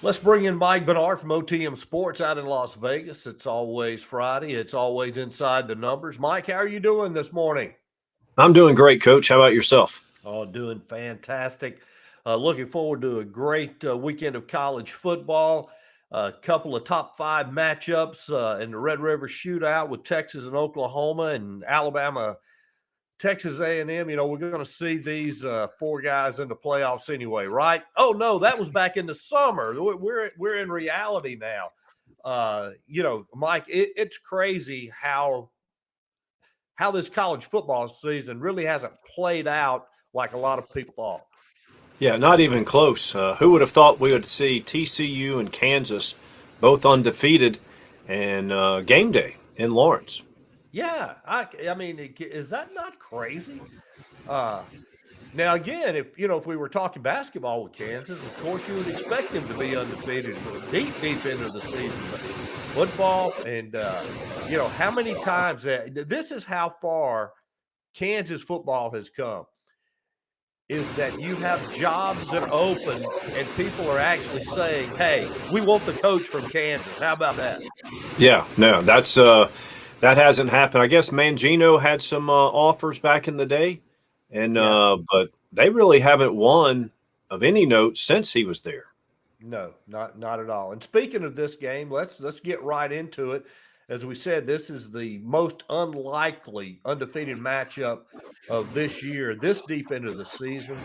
Let's bring in Mike Bernard from OTM Sports out in Las Vegas. It's always Friday. It's always inside the numbers. Mike, how are you doing this morning? I'm doing great, Coach. How about yourself? Oh, doing fantastic. Looking forward to a great weekend of college football. A couple of top five matchups in the Red River Shootout with Texas and Oklahoma and Alabama, Texas A&M. We're going to see these four guys in the playoffs anyway, right? Oh no, that was back in the summer. We're in reality now. Mike, it's crazy how this college football season really hasn't played out like a lot of people thought. Yeah, not even close. Who would have thought we would see TCU and Kansas both undefeated and game day in Lawrence? Yeah, I mean, is that not crazy? Uh, Now, again, if we were talking basketball with Kansas, of course you would expect them to be undefeated deep, deep into the season. But football, and how many times this is how far Kansas football has come. Is that you have jobs that are open and people are actually saying, "Hey, we want the coach from Kansas." How about that? Yeah, no, that hasn't happened. I guess Mangino had some offers back in the day, and Yeah. but they really haven't won of any note since he was there. No, not at all. And speaking of this game, let's get right into it. As we said, this is the most unlikely undefeated matchup of this year, this deep into the season.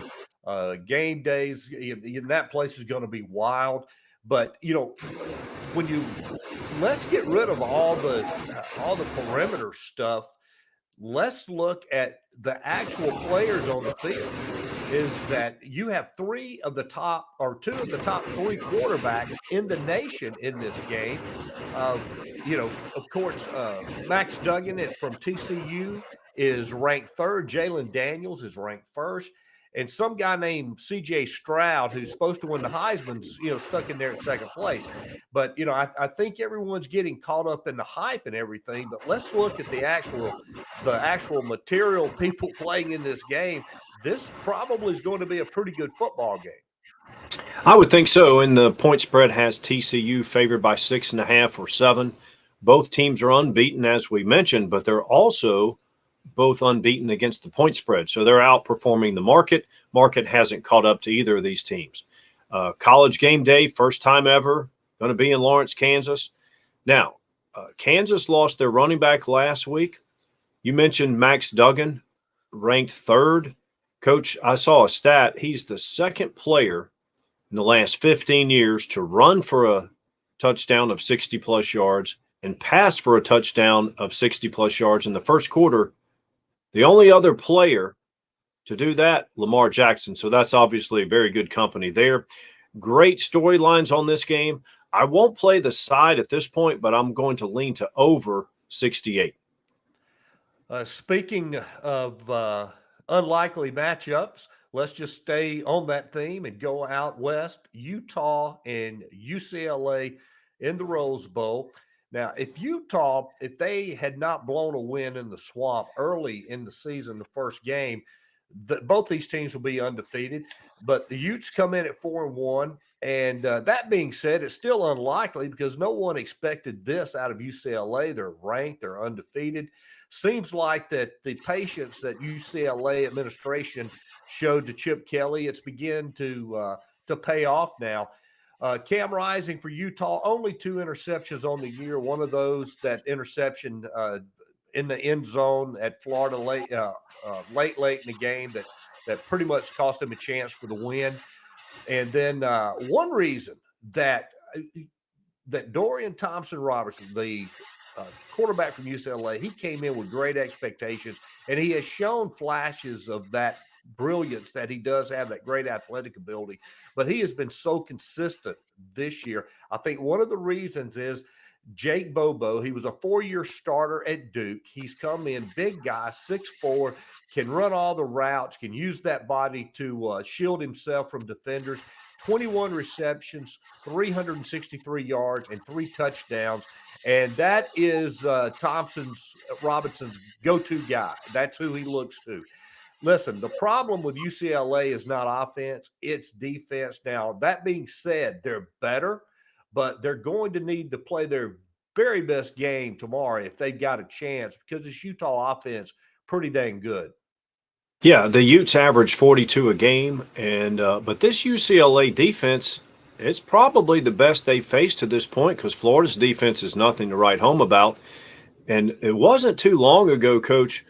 Game days in that place is going to be wild. But when you let's get rid of all the perimeter stuff. Let's look at the actual players on the field. Is that you have three of the top or two of the top three quarterbacks in the nation in this game. Uh, of course, Max Duggan from TCU is ranked third. Jalen Daniels is ranked first. And some guy named CJ Stroud, who's supposed to win the Heisman's, stuck in there at second place. But, I think everyone's getting caught up in the hype and everything. But let's look at the actual material people playing in this game. This probably is going to be a pretty good football game. I would think so. And the point spread has TCU favored by 6.5 or 7. Both teams are unbeaten, as we mentioned, but they're also both unbeaten against the point spread. So they're outperforming the market. Market hasn't caught up to either of these teams. College game day, first time ever, going to be in Lawrence, Kansas. Now, Kansas lost their running back last week. You mentioned Max Duggan, ranked third. Coach, I saw a stat. He's the second player in the last 15 years to run for a touchdown of 60 plus yards and pass for a touchdown of 60 plus yards in the first quarter. The only other player to do that, Lamar Jackson. So that's obviously a very good company there. Great storylines on this game. I won't play the side at this point, but I'm going to lean to over 68. Speaking of unlikely matchups, let's just stay on that theme and go out west. Utah and UCLA in the Rose Bowl. Now, if they had not blown a win in the swamp early in the season, the first game, both these teams will be undefeated. But the Utes come in at 4-1. And that being said, it's still unlikely because no one expected this out of UCLA. They're ranked, they're undefeated. Seems like that the patience that UCLA administration showed to Chip Kelly, it's beginning to pay off now. Cam Rising for Utah, only 2 interceptions on the year. One of those, that interception in the end zone at Florida late in the game that pretty much cost him a chance for the win. And then one reason that Dorian Thompson Robertson, the quarterback from UCLA, he came in with great expectations, and he has shown flashes of that brilliance that he does have, that great athletic ability. But he has been so consistent this year. I think one of the reasons is Jake Bobo. He was a 4-year starter at Duke. He's come in, big guy, 6'4", can run all the routes, can use that body to shield himself from defenders. 21 receptions, 363 yards, and 3 touchdowns. And that is Robinson's go-to guy. That's who he looks to. Listen, the problem with UCLA is not offense, it's defense. Now, that being said, they're better, but they're going to need to play their very best game tomorrow if they've got a chance because this Utah offense pretty dang good. Yeah, the Utes average 42 a game, and but this UCLA defense, it's probably the best they've faced to this point because Florida's defense is nothing to write home about. And it wasn't too long ago, Coach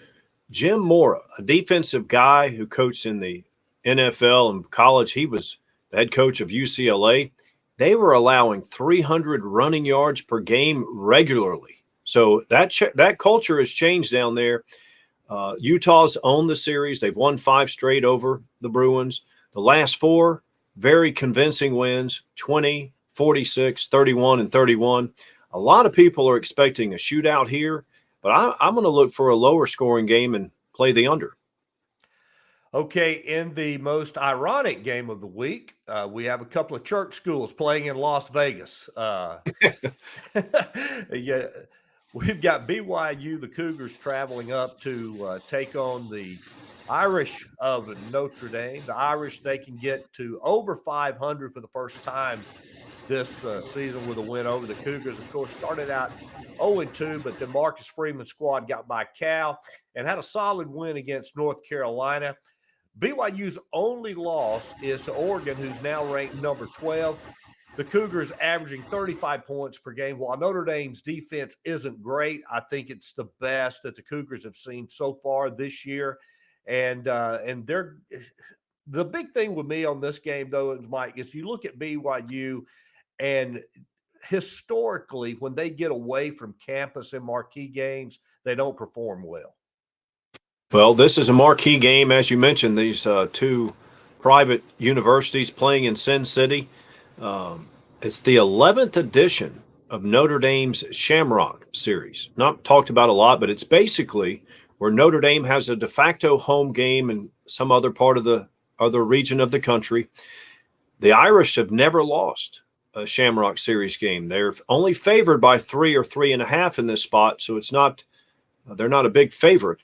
Jim Mora, a defensive guy who coached in the NFL and college. He was the head coach of UCLA. They were allowing 300 running yards per game regularly. So that culture has changed down there. Utah's owned the series. They've won 5 straight over the Bruins. The last 4, very convincing wins, 20, 46, 31, and 31. A lot of people are expecting a shootout here, but I'm going to look for a lower scoring game and play the under. Okay, in the most ironic game of the week, we have a couple of church schools playing in Las Vegas. Yeah, we've got BYU, the Cougars, traveling up to take on the Irish of Notre Dame. The Irish, they can get to over 500 for the first time this season with a win over the Cougars. Of course, started out 0-2, but the Marcus Freeman squad got by Cal and had a solid win against North Carolina. BYU's only loss is to Oregon, who's now ranked number 12. The Cougars averaging 35 points per game. While Notre Dame's defense isn't great, I think it's the best that the Cougars have seen so far this year. And they're the big thing with me on this game, though, Mike, is you look at BYU and historically, when they get away from campus in marquee games, they don't perform well. Well, this is a marquee game, as you mentioned, these 2 private universities playing in Sin City. It's the 11th edition of Notre Dame's Shamrock Series. Not talked about a lot, but it's basically where Notre Dame has a de facto home game in some other part of the other region of the country. The Irish have never lost a Shamrock Series game. They're only favored by 3 or 3.5 in this spot, so they're not a big favorite.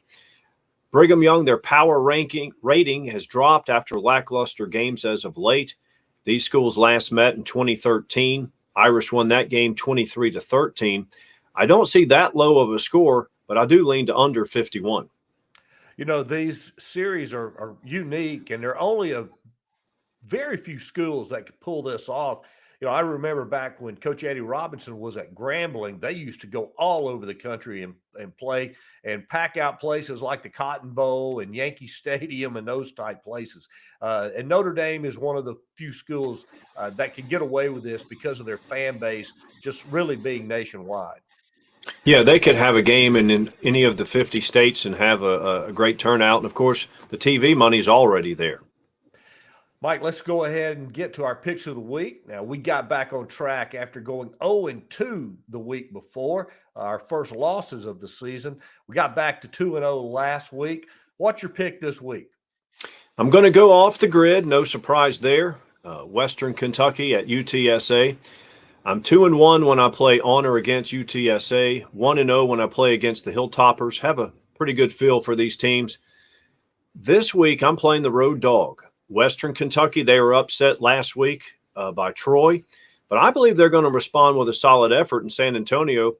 Brigham Young, their power rating has dropped after lackluster games as of late. These schools last met in 2013. Irish won that game 23-13. I don't see that low of a score, but I do lean to under 51. You know, these series are unique, and there are only a very few schools that could pull this off. You know, I remember back when Coach Eddie Robinson was at Grambling, they used to go all over the country and play and pack out places like the Cotton Bowl and Yankee Stadium and those type places. And Notre Dame is one of the few schools that can get away with this because of their fan base just really being nationwide. Yeah, they could have a game in any of the 50 states and have a great turnout. And, of course, the TV money is already there. Mike, let's go ahead and get to our picks of the week. Now, we got back on track after going 0-2 the week before, our first losses of the season. We got back to 2-0 last week. What's your pick this week? I'm going to go off the grid. No surprise there. Western Kentucky at UTSA. I'm 2-1 when I play on or against UTSA, 1-0 when I play against the Hilltoppers. Have a pretty good feel for these teams. This week, I'm playing the road dog. Western Kentucky, they were upset last week by Troy, but I believe they're going to respond with a solid effort in San Antonio.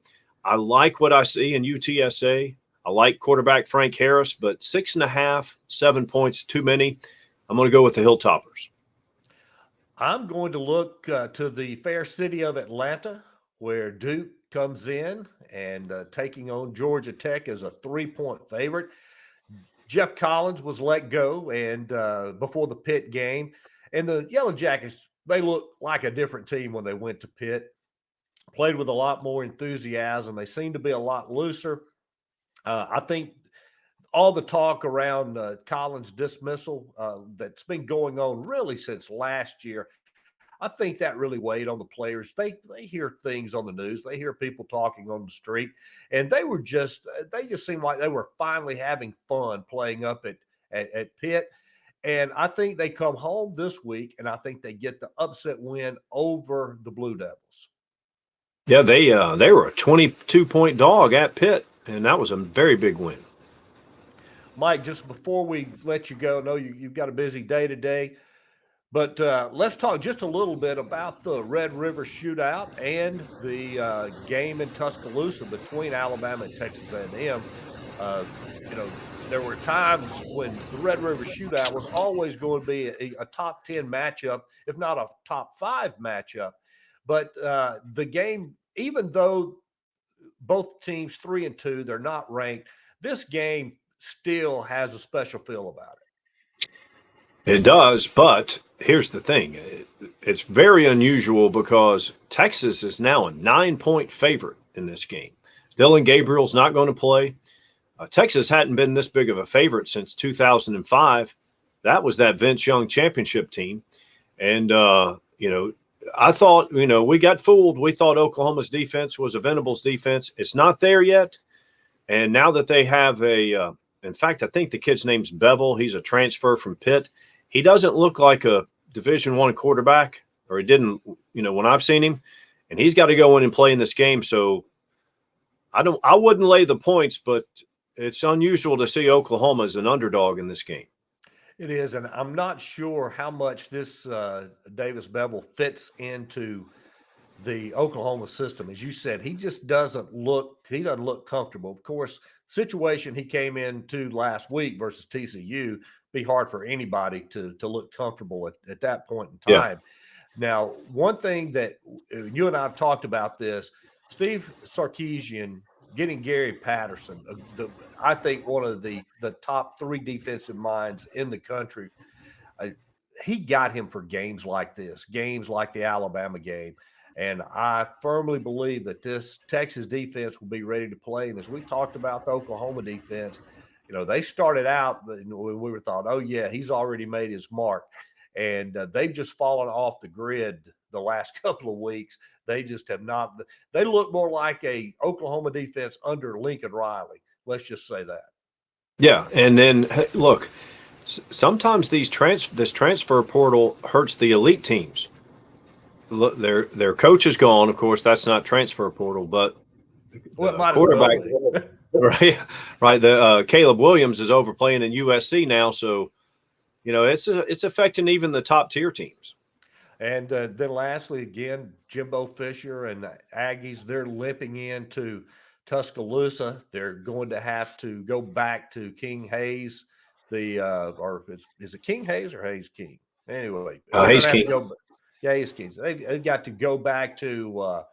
I like what I see in UTSA. I like quarterback Frank Harris, but 6.5, 7 points too many. I'm going to go with the Hilltoppers. I'm going to look to the fair city of Atlanta, where Duke comes in and taking on Georgia Tech as a 3-point favorite. Jeff Collins was let go and before the Pitt game. And the Yellow Jackets, they look like a different team when they went to Pitt. Played with a lot more enthusiasm. They seem to be a lot looser. I think all the talk around Collins' dismissal that's been going on really since last year, I think that really weighed on the players. They hear things on the news. They hear people talking on the street, and they just seemed like they were finally having fun playing up at Pitt. And I think they come home this week, and I think they get the upset win over the Blue Devils. Yeah, they were a 22-point dog at Pitt, and that was a very big win. Mike, just before we let you go, I know you've got a busy day today, but let's talk just a little bit about the Red River Shootout and the game in Tuscaloosa between Alabama and Texas A&M. Uh, you know, there were times when the Red River Shootout was always going to be a top 10 matchup, if not a top 5 matchup. But the game, even though both teams 3-2, they're not ranked, this game still has a special feel about it. It does, but here's the thing. It's very unusual because Texas is now a 9-point favorite in this game. Dylan Gabriel's not going to play. Texas hadn't been this big of a favorite since 2005. That was that Vince Young championship team. And, I thought, we got fooled. We thought Oklahoma's defense was a Venables defense. It's not there yet. And now that they have in fact, I think the kid's name's Bevel. He's a transfer from Pitt. He doesn't look like a Division I quarterback, or he didn't, when I've seen him. And he's got to go in and play in this game. So I wouldn't lay the points, but it's unusual to see Oklahoma as an underdog in this game. It is, and I'm not sure how much this Davis Bevel fits into the Oklahoma system. As you said, he just doesn't look comfortable. Of course, situation he came into last week versus TCU, be hard for anybody to look comfortable at that point in time. Yeah. Now, one thing that you and I have talked about this, Steve Sarkisian getting Gary Patterson, I think one of the top 3 defensive minds in the country. He got him for games like this, games like the Alabama game. And I firmly believe that this Texas defense will be ready to play. And as we talked about the Oklahoma defense, they started out when we were thought, oh, yeah, he's already made his mark. And they've just fallen off the grid the last couple of weeks. They just have not. They look more like a Oklahoma defense under Lincoln Riley. Let's just say that. Yeah, and then look, sometimes this transfer portal hurts the elite teams. Look, their coach is gone. Of course, that's not transfer portal, but the quarterback, right. The Caleb Williams is overplaying in USC now, so it's affecting even the top tier teams. And then lastly, again, Jimbo Fisher and the Aggies, they're limping into Tuscaloosa. They're going to have to go back to King Hayes. Or is it King Hayes or Hayes King? Anyway, Hayes King. Hayes King. They've got to go back to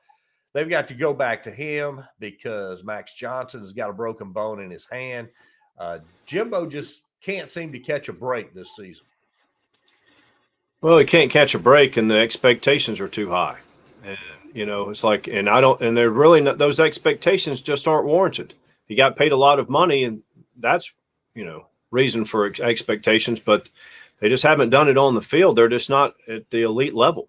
they've got to go back to him because Max Johnson's got a broken bone in his hand. Jimbo just can't seem to catch a break this season. Well, he can't catch a break, and the expectations are too high. And, it's like, and they're really not, those expectations just aren't warranted. He got paid a lot of money, and that's, reason for expectations, but they just haven't done it on the field. They're just not at the elite level.